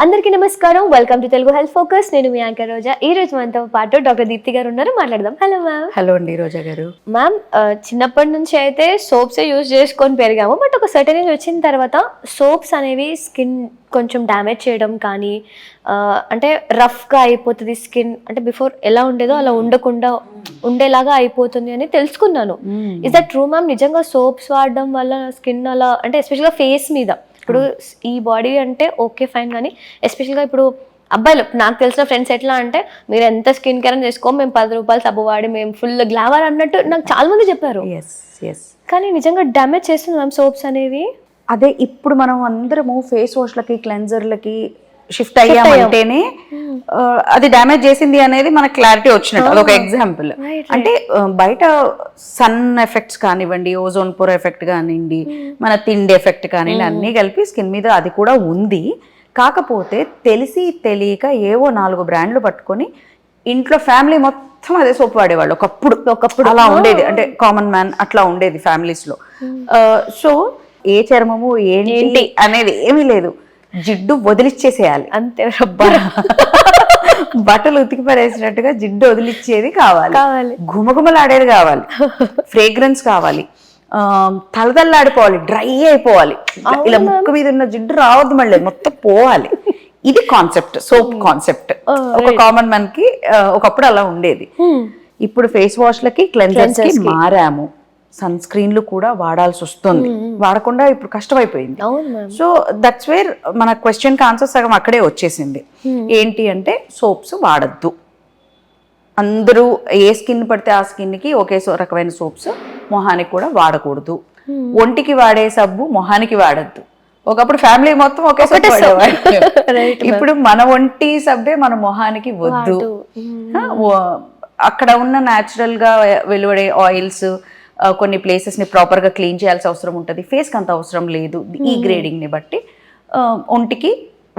అందరికీ నమస్కారం. Welcome to Telugu health focus. నేను మీ యాంకర్ రోజా. ఈ రోజు మనతో పాటు డాక్టర్ దీప్తి గారు ఉన్నారు. మాట్లాడదాం. Hello ma'am. హలో అండి రోజా గారు. మ్యామ్, చిన్నప్పటి నుంచి అయితే సోప్సే యూజ్ చేసుకొని పెరిగాము. బట్ ఒక సర్టెన్ ఏజ్ వచ్చిన తర్వాత సోప్స్ అనేవి స్కిన్ కొంచెం డ్యామేజ్ చేయడం కానీ, అంటే రఫ్గా అయిపోతుంది స్కిన్. అంటే బిఫోర్ ఎలా ఉండేదో అలా ఉండకుండా ఉండేలాగా అయిపోతుంది అని తెలుసుకున్నాను. Is that true ma'am? నిజంగా సోప్స్ వాడడం వల్ల స్కిన్ అలా, అంటే ఎస్పెషల్గా ఫేస్ మీద, ఇప్పుడు ఈ బాడీ అంటే ఓకే ఫైన్, కానీ ఎస్పెషల్గా ఇప్పుడు అబ్బాయిలు, నాకు తెలిసిన ఫ్రెండ్స్ ఎట్లా అంటే, మీరు ఎంత స్కిన్ కేర్ చేసుకో, మేము 10 రూపాయలు సబ్బు వాడి మేము ఫుల్ గ్లామర్ అన్నట్టు నాకు చాలా మంది చెప్పారు. కానీ నిజంగా డ్యామేజ్ చేస్తుంది మ్యామ్ సోప్స్ అనేవి. అదే ఇప్పుడు మనం అందరము ఫేస్ వాష్లకి క్లెన్జర్లకి షిఫ్ట్ అయ్యామంటేనే అది డ్యామేజ్ చేసింది అనేది మనకు క్లారిటీ వచ్చినట్టు. అదొక ఎగ్జాంపుల్. అంటే బయట సన్ ఎఫెక్ట్స్ కానివ్వండి, ఓజోన్ పొర ఎఫెక్ట్ కానివ్వండి, మన తిండి ఎఫెక్ట్ కానివ్వండి, అన్నీ కలిపి స్కిన్ మీద అది కూడా ఉంది. కాకపోతే తెలిసి తెలియక ఏవో 4 బ్రాండ్లు పట్టుకొని ఇంట్లో ఫ్యామిలీ మొత్తం అదే సోప్ వాడేవాళ్ళు. ఒకప్పుడు అలా ఉండేది. అంటే కామన్ మ్యాన్ అట్లా ఉండేది ఫ్యామిలీస్ లో. సో ఏ చర్మము ఏంటి అనేది ఏమీ లేదు, జిడ్డు వదిలిచ్చేసేయాలి అంతే. బట్టలు ఉతికి పడేసినట్టుగా జిడ్డు వదిలిచ్చేది కావాలి, గుమగుమలాడేది కావాలి, ఫ్రేగ్రెన్స్ కావాలి, తలదల్లాడిపోవాలి, డ్రై అయిపోవాలి, ఇలా ముక్కు మీద ఉన్న జిడ్డు రావద్దు, మళ్ళీ మొత్తం పోవాలి. ఇది కాన్సెప్ట్, సోప్ కాన్సెప్ట్. ఒక కామన్ మ్యాన్ కి ఒకప్పుడు అలా ఉండేది. ఇప్పుడు ఫేస్ వాష్లకి క్లెన్జర్స్ కి మారాము. సన్ స్క్రీన్లు కూడా వాడాల్సి వస్తుంది, వాడకుండా ఇప్పుడు కష్టమైపోయింది. సో దట్స్ వేర్ మన క్వశ్చన్ కి ఆన్సర్ సగం అక్కడే వచ్చేసింది. ఏంటి అంటే సోప్స్ వాడద్దు. అందరూ ఏ స్కిన్ పడితే ఆ స్కిన్ కి ఒకే రకమైన సోప్స్ మొహానికి కూడా వాడకూడదు. ఒంటికి వాడే సబ్బు మొహానికి వాడద్దు. ఒకప్పుడు ఫ్యామిలీ మొత్తం ఒకే సబ్బు వాడేవాళ్ళు. ఇప్పుడు మన ఒంటి సబ్బే మన మొహానికి వద్దు. అక్కడ ఉన్న న్యాచురల్ గా వెలువడే ఆయిల్స్ కొన్ని ప్లేసెస్ ని ప్రాపర్ గా క్లీన్ చేయాల్సిన అవసరం ఉంటుంది. ఫేస్ కి అంత అవసరం లేదు. ఈ గ్రేడింగ్ ని బట్టి ఒంటికి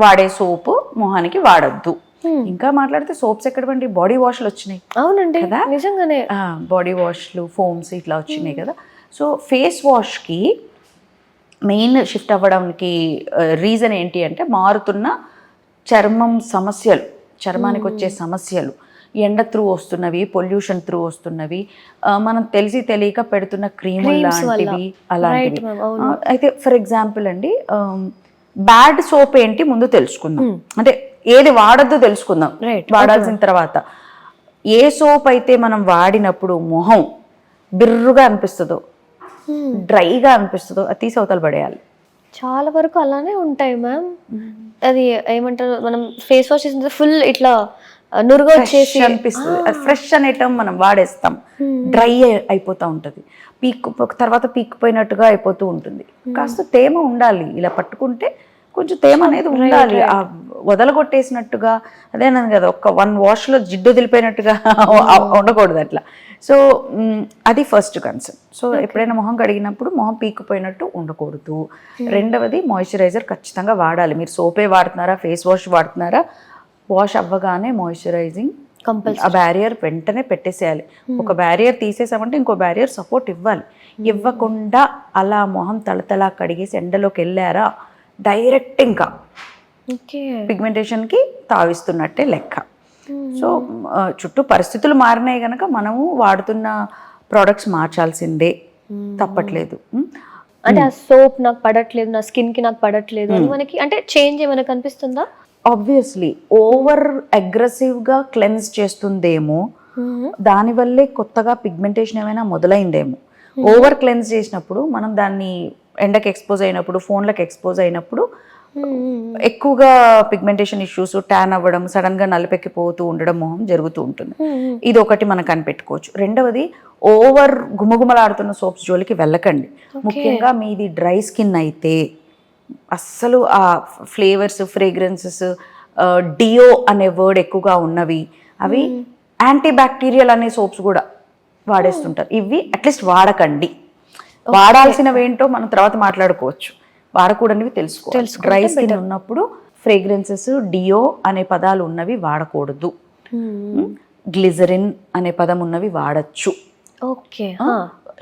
వాడే సోపు మొహానికి వాడద్దు. ఇంకా మాట్లాడితే సోప్స్ ఎక్కడవండి, బాడీ వాష్లు వచ్చినాయి. అవునండి కదా, నిజంగానే బాడీ వాష్లు, ఫోమ్స్ ఇట్లా వచ్చినాయి కదా. సో ఫేస్ వాష్ కి మెయిన్ షిఫ్ట్ అవ్వడానికి రీజన్ ఏంటి అంటే, మారుతున్న చర్మం సమస్యలు, చర్మానికి వచ్చే సమస్యలు, ఎండ త్రూ వస్తున్నవి, పొల్యూషన్ త్రూ వస్తున్నవి, మనం తెలిసి తెలియక పెడుతున్న క్రీములు లాంటివి, అలాంటివి. అయితే ఫర్ ఎగ్జాంపుల్ అండి, బ్యాడ్ సోప్ ఏంటి ముందు తెలుసుకుందాం. అంటే ఏది వాడద్దు తెలుసుకుందాం వాడాల్సిన తర్వాత. ఏ సోప్ అయితే మనం వాడినప్పుడు మొహం బిర్రుగా అనిపిస్తుందో, డ్రైగా అనిపిస్తుందో, అది తీసి అవతల పడేయాలి. చాలా వరకు అలానే ఉంటాయి మ్యామ్. అది ఏమంటారు, మనం ఫేస్ వాష్ చేసిన ఫుల్ ఇట్లా నురుగు వచ్చేసి అనిపిస్తుంది. అది ఫ్రెష్ అనేటం మనం వాడేస్తాం, డ్రై అయిపోతూ ఉంటుంది, తర్వాత పీక్కుపోయినట్టుగా అయిపోతూ ఉంటుంది. కాస్త తేమ ఉండాలి, ఇలా పట్టుకుంటే కొంచెం తేమ అనేది ఉండాలి. వదలగొట్టేసినట్టుగా అదేనది కదా, ఒక 1 వాష్ లో జిడ్డు వదిలిపోయినట్టుగా ఉండకూడదు అట్లా. సో అది ఫస్ట్ కన్సర్న్. సో ఎప్పుడైనా మొహం కడిగినప్పుడు మొహం పీక్కుపోయినట్టు ఉండకూడదు. రెండవది, మాయిశ్చరైజర్ ఖచ్చితంగా వాడాలి. మీరు సోపే వాడుతున్నారా, ఫేస్ వాష్ వాడుతున్నారా, వాష్ అవ్వగానే మాయిశ్చరైజింగ్ కంపల్సరీ. ఆ బ్యారియర్ వెంటనే పెట్టేసేయాలి. ఒక బ్యారియర్ తీసేసామంటే ఇంకో బ్యారియర్ సపోర్ట్ ఇవ్వాలి. ఇవ్వకుండా అలా మొహం తళతళ కడిగేసి ఎండలోకి వెళ్ళారా, డైరెక్ట్ ఇంకా పిగ్మెంటేషన్ కి తావిస్తున్నట్టే లెక్క. సో చుట్టూ పరిస్థితులు మారినాయి కనుక మనము వాడుతున్న ప్రోడక్ట్స్ మార్చాల్సిందే, తప్పట్లేదు. అంటే ఆ సోప్ నాకు పడట్లేదు, నా స్కిన్ కి నాకు పడట్లేదు అని మనకి అంటే చేంజ్ ఏమైనా కనిపిస్తుందా? ఆబ్వియస్లీ ఓవర్ అగ్రెసివ్ గా క్లెన్స్ చేస్తుందేమో, దానివల్లే కొత్తగా పిగ్మెంటేషన్ ఏమైనా మొదలైందేమో. ఓవర్ క్లెన్స్ చేసినప్పుడు మనం దాన్ని ఎండకి ఎక్స్పోజ్ అయినప్పుడు, ఫోన్లకు ఎక్స్పోజ్ అయినప్పుడు ఎక్కువగా పిగ్మెంటేషన్ ఇష్యూస్, ట్యాన్ అవ్వడం, సడన్ గా నలుపెక్కిపోతూ ఉండడం మొహం జరుగుతూ ఉంటుంది. ఇది ఒకటి మనం కనిపెట్టుకోవచ్చు. రెండవది, ఓవర్ గుమగుమలాడుతున్న సోప్స్ జోలికి వెళ్ళకండి. ముఖ్యంగా మీది డ్రై స్కిన్ అయితే అస్సలు ఆ ఫ్లేవర్స్, ఫ్రేగ్రెన్సెస్, డియో అనే వర్డ్ ఎక్కువగా ఉన్నవి, అవి యాంటీ బ్యాక్టీరియల్ అనే సోప్స్ కూడా వాడేస్తుంటారు. ఇవి అట్లీస్ట్ వాడకండి. వాడాల్సినవి ఏంటో మనం తర్వాత మాట్లాడుకోవచ్చు, వాడకూడనివి తెలుసుకోవాలి. డ్రై స్కిన్ ఉన్నప్పుడు ఫ్రేగ్రెన్సెస్, డియో అనే పదాలు ఉన్నవి వాడకూడదు. గ్లిజరిన్ అనే పదం ఉన్నవి వాడచ్చు.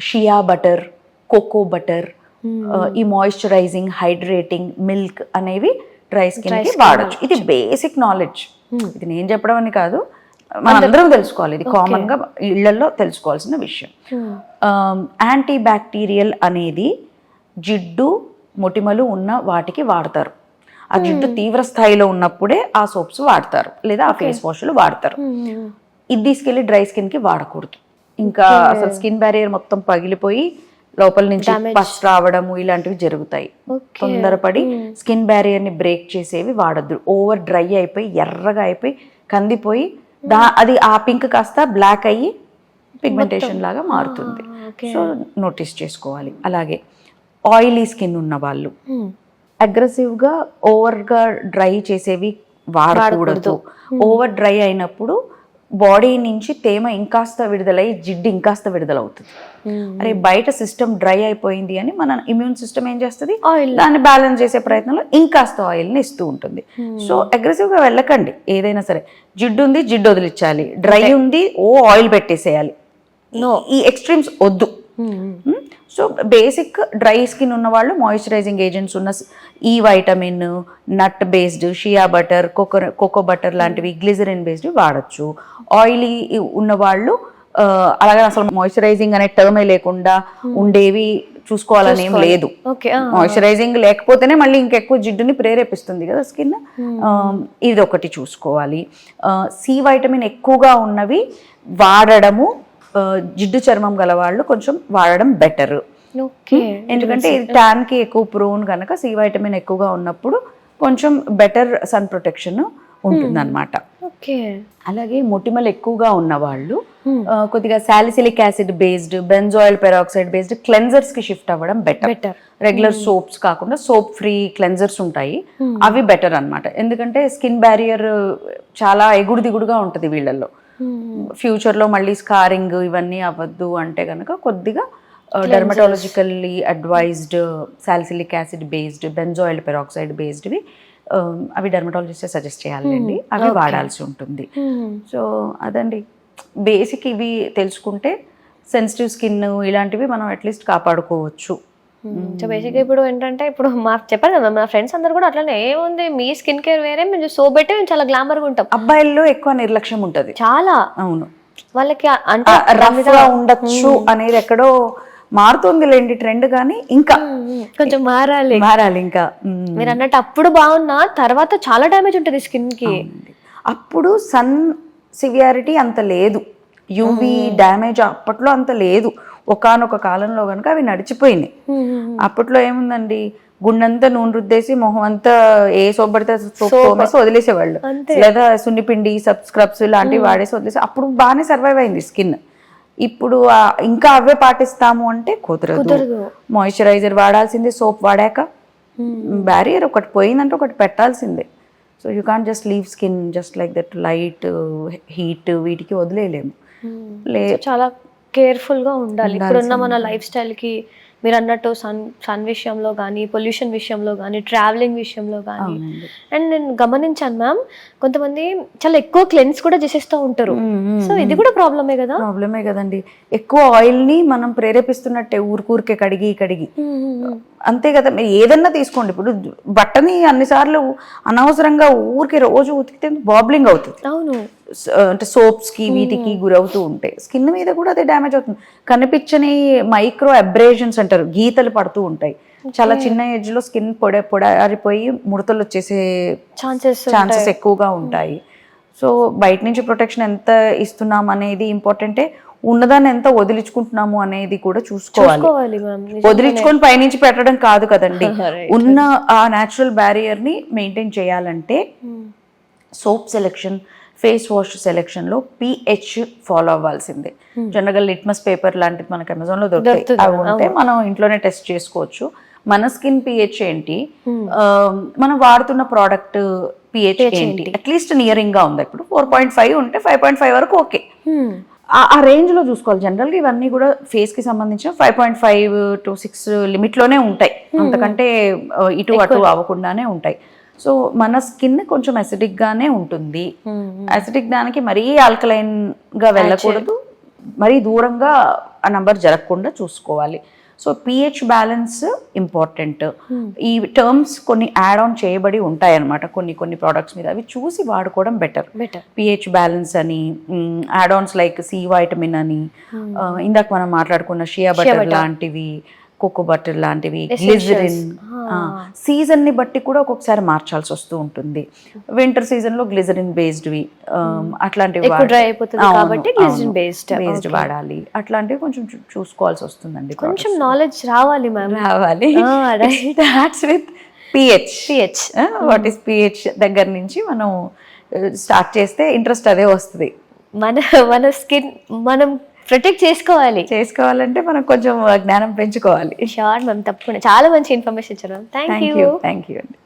షియా బటర్, కోకో బటర్, ఈ మాయిశ్చరైజింగ్, హైడ్రేటింగ్, మిల్క్ అనేవి డ్రై స్కిన్ కి వాడచ్చు. ఇది బేసిక్ నాలెడ్జ్, ఇది నేను చెప్పడం అని కాదు, మనందరం తెలుసుకోవాలి. ఇది కామన్ గా ఇళ్లలో తెలుసుకోవాల్సిన విషయం. యాంటీ బ్యాక్టీరియల్ అనేది జిడ్డు మొటిమలు ఉన్న వాటికి వాడతారు. ఆ జిడ్డు తీవ్ర స్థాయిలో ఉన్నప్పుడే ఆ సోప్స్ వాడతారు, లేదా ఆ ఫేస్ వాష్లు వాడతారు. ఇది తీసుకెళ్లి డ్రై స్కిన్ కి వాడకూడదు. ఇంకా అసలు స్కిన్ బ్యారియర్ మొత్తం పగిలిపోయి లోపల నుంచి పస్ రావడము ఇలాంటివి జరుగుతాయి. తొందరపడి స్కిన్ బ్యారియర్ ని బ్రేక్ చేసేవి వాడద్దు. ఓవర్ డ్రై అయిపోయి ఎర్రగా అయిపోయి కందిపోయి అది ఆ పింక్ కాస్త బ్లాక్ అయ్యి పిగ్మెంటేషన్ లాగా మారుతుంది. సో నోటీస్ చేసుకోవాలి. అలాగే ఆయిలీ స్కిన్ ఉన్న వాళ్ళు అగ్రెసివ్గా ఓవర్గా డ్రై చేసేవి వాడకూడదు. ఓవర్ డ్రై అయినప్పుడు బాడీ నుంచి తేమ ఇంకాస్త విడుదలై జిడ్డు ఇంకాస్త విడుదలవుతుంది. అరే బయట సిస్టమ్ డ్రై అయిపోయింది అని మన ఇమ్యూన్ సిస్టమ్ ఏం చేస్తుంది, దాన్ని బ్యాలెన్స్ చేసే ప్రయత్నంలో ఇంకాస్త ఆయిల్ని ఇస్తూ ఉంటుంది. సో అగ్రెసివ్గా వెళ్ళకండి. ఏదైనా సరే జిడ్డు ఉంది, జిడ్డు వదిలించాలి, డ్రై ఉంది, ఆయిల్ పెట్టేసేయాలి, ఈ ఎక్స్ట్రీమ్స్ వద్దు. సో బేసిక్ డ్రై స్కిన్ ఉన్న వాళ్ళు మాయిశ్చరైజింగ్ ఏజెంట్స్ ఉన్న ఈ vitamin, nut based, shea butter, cocoa butter లాంటివి, గ్లిజరిన్ బేస్డ్ వాడచ్చు. ఆయిలీ ఉన్న వాళ్ళు అలాగే అసలు మాయిశ్చరైజింగ్ అనే టర్మే లేకుండా ఉండేవి చూసుకోవాలని ఏం లేదు. మాయిశ్చరైజింగ్ లేకపోతేనే మళ్ళీ ఇంకెక్కువ జిడ్డుని ప్రేరేపిస్తుంది కదా స్కిన్. ఇది ఒకటి చూసుకోవాలి. సి వైటమిన్ ఎక్కువగా ఉన్నవి వాడడము జిడ్డు చర్మం గల వాళ్ళు కొంచెం వాడడం బెటర్. ఎందుకంటే ఇది ట్యాన్ కి ఎక్కువ ప్రోన్ కనుక సి వైటమిన్ ఎక్కువగా ఉన్నప్పుడు కొంచెం బెటర్ సన్ ప్రొటెక్షన్ ఉంటుంది అనమాట. అలాగే మొటిమలు ఎక్కువగా ఉన్న వాళ్ళు కొద్దిగా salicylic acid based, benzoyl peroxide based cleansers కి షిఫ్ట్ అవ్వడం బెటర్. రెగ్యులర్ సోప్స్ కాకుండా సోప్ ఫ్రీ క్లెన్జర్స్ ఉంటాయి, అవి బెటర్ అన్నమాట. ఎందుకంటే స్కిన్ బ్యారియర్ చాలా ఎగుడు దిగుడుగా ఉంటుంది వీళ్ళల్లో. ఫ్యూచర్ లో మళ్ళీ స్కారింగ్ ఇవన్నీ అవ్వద్దు అంటే కనుక కొద్దిగా dermatologically advised salicylic acid based, benzoyl peroxide బేస్డ్వి అవి డెర్మటాలజిస్ట్ సజెస్ట్ చేయాలండి, అవి వాడాల్సి ఉంటుంది. సో అదండి బేసిక్. ఇవి తెలుసుకుంటే సెన్సిటివ్ స్కిన్ ఇలాంటివి మనం అట్లీస్ట్ కాపాడుకోవచ్చు. సో బేసిక్గా ఇప్పుడు ఏంటంటే ఇప్పుడు చెప్పాను కదా మా ఫ్రెండ్స్ అందరు కూడా అట్లానే ఏముంది మీ స్కిన్ కేర్ వేరే, మేము సోప్ పెట్టి మేము చాలా గ్లామర్గా ఉంటాం. అబ్బాయిల్లో ఎక్కువ నిర్లక్ష్యం ఉంటుంది చాలా. అవును, వాళ్ళకి అంటే రఫ్ గా ఉండొచ్చు అనేది ఎక్కడో మారుతుంది లేండి ట్రెండ్, కానీ ఇంకా కొంచెం మారాలి ఇంకా. మీరు అన్నట్టు అప్పుడు బాగున్నా తర్వాత చాలా డ్యామేజ్ ఉంటుంది స్కిన్ కి. అప్పుడు సన్ సివియారిటీ అంత లేదు, యూవి డ్యామేజ్ అప్పట్లో అంత లేదు. ఒకానొక కాలంలో కనుక అవి నడిచిపోయినాయి. అప్పట్లో ఏముందండి, గుండెంతా నూనె రుద్దేసి మొహం అంతా ఏ సోప్ పడితే సోప్ వదిలేసేవాళ్ళు, లేదా సున్నిపిండి స్క్రబ్స్ లాంటివి వాడేసి వదిలేసి అప్పుడు బాగానే సర్వైవ్ అయింది స్కిన్. ఇప్పుడు ఇంకా అవే పాటిస్తాము అంటే కుదరదు. మాయిశ్చరైజర్ వాడాల్సిందే సోప్ వాడాక. బ్యారియర్ ఒకటి పోయిందంటే ఒకటి పెట్టాల్సిందే. So you can't just leave skin just like that. Light heat వీటికి వదిలేయలేము. చాలా కేర్ఫుల్గా ఉండాలి ఇప్పుడున్న మన లైఫ్ స్టైల్కి. మీరు అన్నట్టు సన్ విషయంలో కానీ, పొల్యూషన్ విషయంలో కానీ, ట్రావెలింగ్ విషయంలో కానీ. అండ్ నేను గమనించాను మ్యామ్, కొంతమంది చాలా ఎక్కువ క్లెన్స్ కూడా చేసేస్తూ ఉంటారు. సో ఇది కూడా ప్రాబ్లమే కదండి. ఎక్కువ ఆయిల్ ని మనం ప్రేరేపిస్తున్నట్టే ఊరికే కడిగి అంతే కదా. మీరు ఏదన్నా తీసుకోండి, ఇప్పుడు బట్టని అన్నిసార్లు అనవసరంగా ఊరికి రోజు ఉతికితే బాబ్లింగ్ అవుతుంది. అవును, అంటే సోప్స్ కి వీటికి గురవుతూ ఉంటాయి. స్కిన్ మీద కూడా అదే డ్యామేజ్ అవుతుంది. కనిపించని మైక్రో అబ్రేషన్స్ అంటారు, గీతలు పడుతూ ఉంటాయి. చాలా చిన్న ఏజ్ లో స్కిన్ పొడారిపోయి ముడతలు వచ్చేసే ఛాన్సెస్ ఎక్కువగా ఉంటాయి. సో బయట నుంచి ప్రొటెక్షన్ ఎంత ఇస్తున్నాం అనేది ఇంపార్టెంటే, ఉన్నదాన్ని ఎంత వదిలించుకుంటున్నాము అనేది కూడా చూసుకోవాలి. వదిలించుకొని పైనుంచి పెట్టడం కాదు కదండి. ఉన్న ఆ న్యాచురల్ బ్యారియర్ ని మెయింటైన్ చేయాలంటే soap selection, face wash selection లో pH ఫాలో అవ్వాల్సిందే. జనరల్గా లిట్మస్ పేపర్ లాంటిది మనకి అమెజాన్ లో దొరుకుతాయి, అవి ఉంటే మనం ఇంట్లోనే టెస్ట్ చేసుకోవచ్చు. మన స్కిన్ pH ఏంటి, మనం వాడుతున్న ప్రోడక్ట్ pH ఏంటి, అట్లీస్ట్ నియరింగ్ గా ఉంది. ఇప్పుడు 4.5 ఉంటే 5.5 వరకు ఓకే, ఆ రేంజ్ లో చూసుకోవాలి. జనరల్ గా ఇవన్నీ కూడా ఫేస్ కి సంబంధించిన 5.5 to 6 లిమిట్ లోనే ఉంటాయి, అంతకంటే ఇటు అటు అవ్వకుండానే ఉంటాయి. సో మన స్కిన్ కొంచెం అసిడిక్ గానే ఉంటుంది. అసిడిక్ దానికి మరీ ఆల్కలైన్ గా వెళ్ళకూడదు, మరీ దూరంగా ఆ నంబర్ జరగకుండా చూసుకోవాలి. So pH balance important. ఈ టర్మ్స్ కొన్ని యాడ్ ఆన్ చేయబడి ఉంటాయి అన్నమాట కొన్ని ప్రోడక్ట్స్ మీద, అవి చూసి వాడుకోవడం బెటర్. పిహెచ్ బ్యాలెన్స్ అని, add ons like C vitamin అని, ఇందాక మనం మాట్లాడుకున్న షియా బటర్ లాంటివి, కోకో బటర్ లాంటివి, గ్లిజరిన్. సీజన్ ని బట్టి కూడా ఒక్కొక్కసారి మార్చాల్సి వస్తూ ఉంటుంది. వింటర్ సీజన్ లో గ్లిజరిన్ బేస్డ్వి అట్లాంటివి బేస్డ్ వాడాలి. అట్లాంటివి కొంచెం చూసుకోవాల్సి వస్తుందండి. కొంచెం నాలెడ్జ్ రావాలి మ్యామ్. రావాలి. Starts with pH. What is pH దగ్గర నుంచి మనం స్టార్ట్ చేస్తే ఇంట్రెస్ట్ అదే వస్తుంది. మన స్కిన్ మనం ప్రొటెక్ట్ చేసుకోవాలంటే మనం కొంచెం జ్ఞానం పెంచుకోవాలి. షూర్ మ్యామ్, తప్పకుండా. చాలా మంచి ఇన్ఫర్మేషన్ ఇచ్చారు మ్యామ్. థ్యాంక్ యూ అండి.